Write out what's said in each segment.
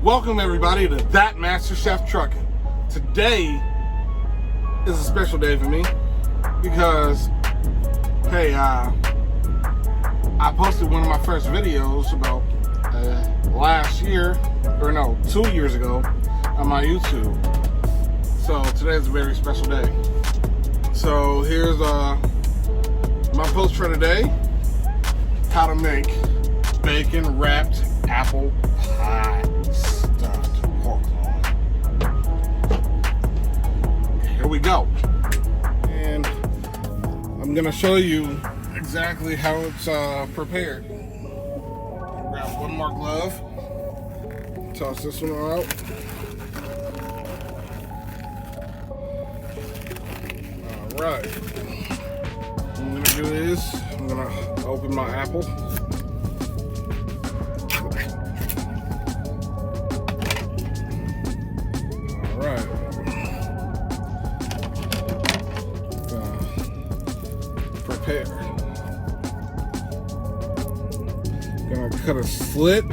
Welcome everybody to That Master Chef Trucking. Today is a special day for me because, hey, I posted one of my first videos about last year, or no, 2 years ago on my YouTube. So today is a very special day. So here's my post for today: how to make bacon wrapped apple pie stuffed pork loin. Here we go. And I'm gonna show you exactly how it's prepared. Grab one more glove, toss this one out. Alright, what I'm gonna do is I'm gonna open my apple. Alright, prepare. Gonna cut a slit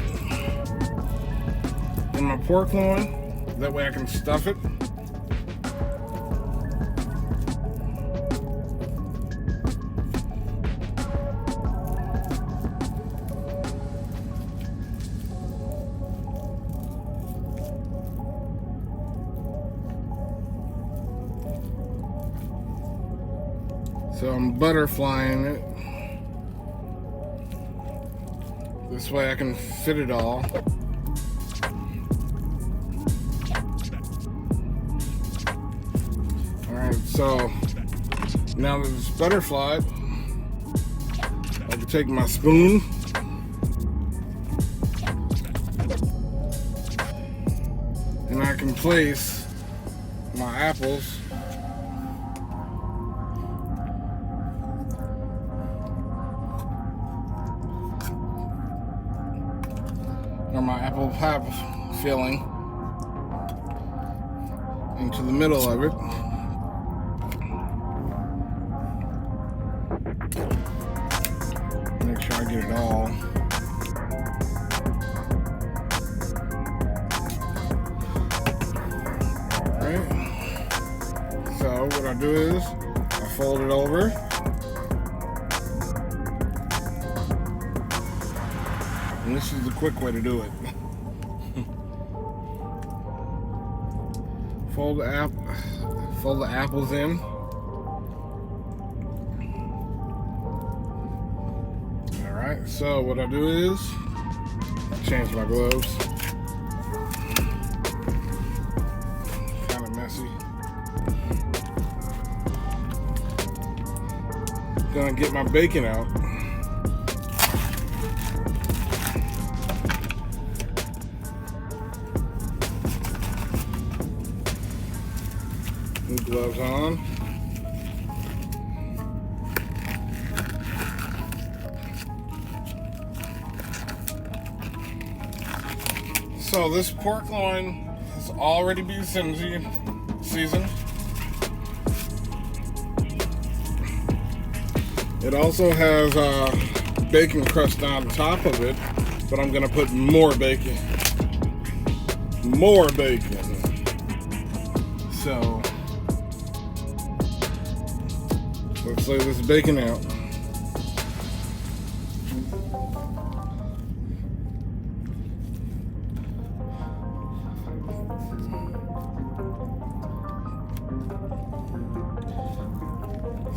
in my pork loin, that way I can stuff it. So I'm butterflying it. This way I can fit it all. Alright, so now that it's butterflied, I can take my spoon and I can place my apples or my apple pie filling into the middle of it. Make sure I get it all. Alright. So what I do is I fold it over. And this is the quick way to do it. Fold the apples in. Alright, so what I do is change my gloves. Kind of messy. Gonna get my bacon out. Gloves on. So this pork loin has already been seasoned. It also has bacon crust on top of it, but I'm gonna put more bacon. So let's lay this bacon out.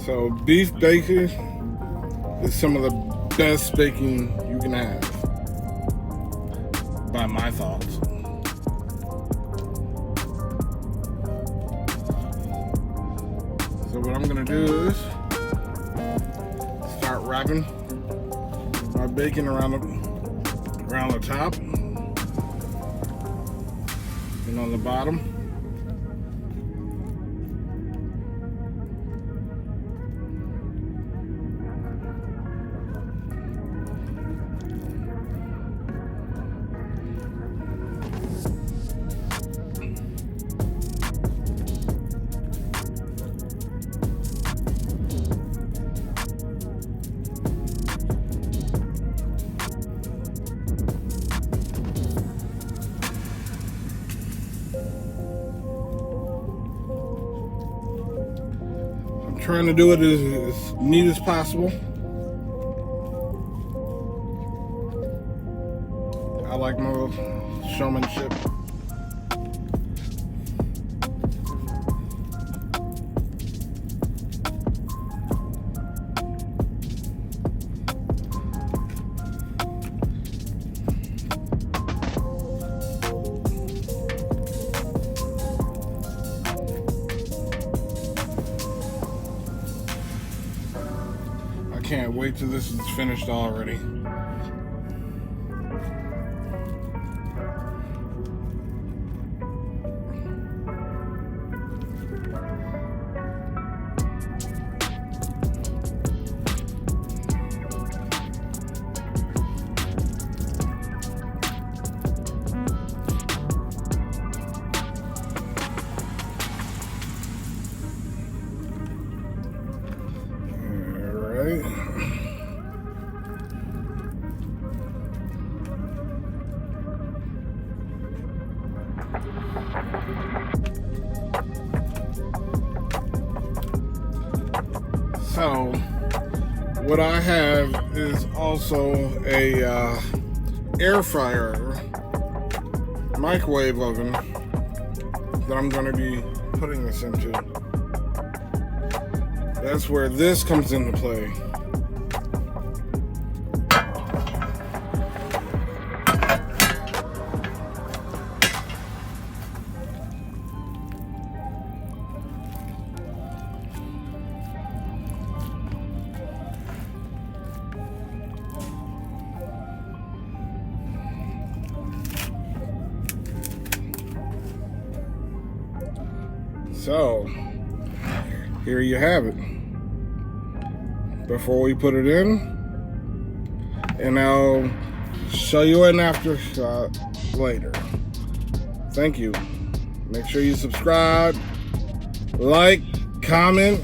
So beef bacon is some of the best bacon you can have, by my thoughts. So what I'm gonna do is start wrapping my bacon around the top and on the bottom. trying to do it as neat as possible. I like my little showmanship. Can't wait till this is finished already. So what I have is also a air fryer microwave oven that I'm going to be putting this into. That's where this comes into play. So, here you have it. Before we put it in, and I'll show you an after shot later. Thank you. Make sure you subscribe, like, comment.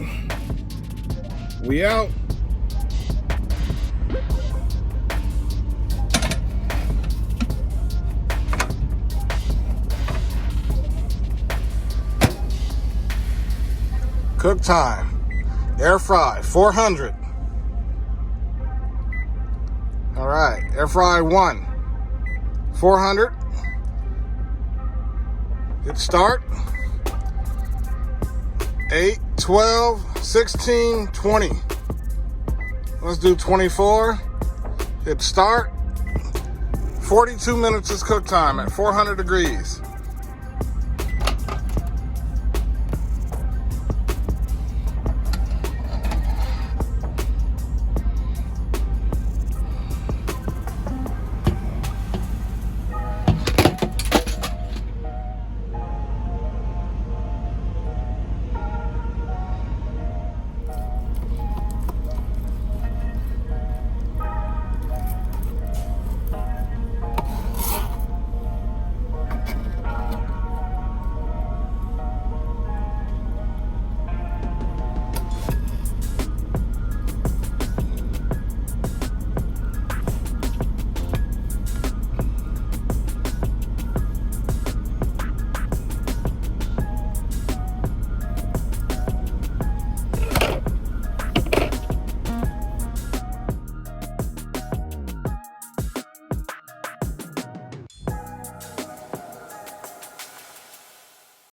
We out. Cook time, air fry, 400. All right, air fry 1, 400. Hit start. 8, 12, 16, 20. Let's do 24. Hit start. 42 minutes is cook time at 400 degrees.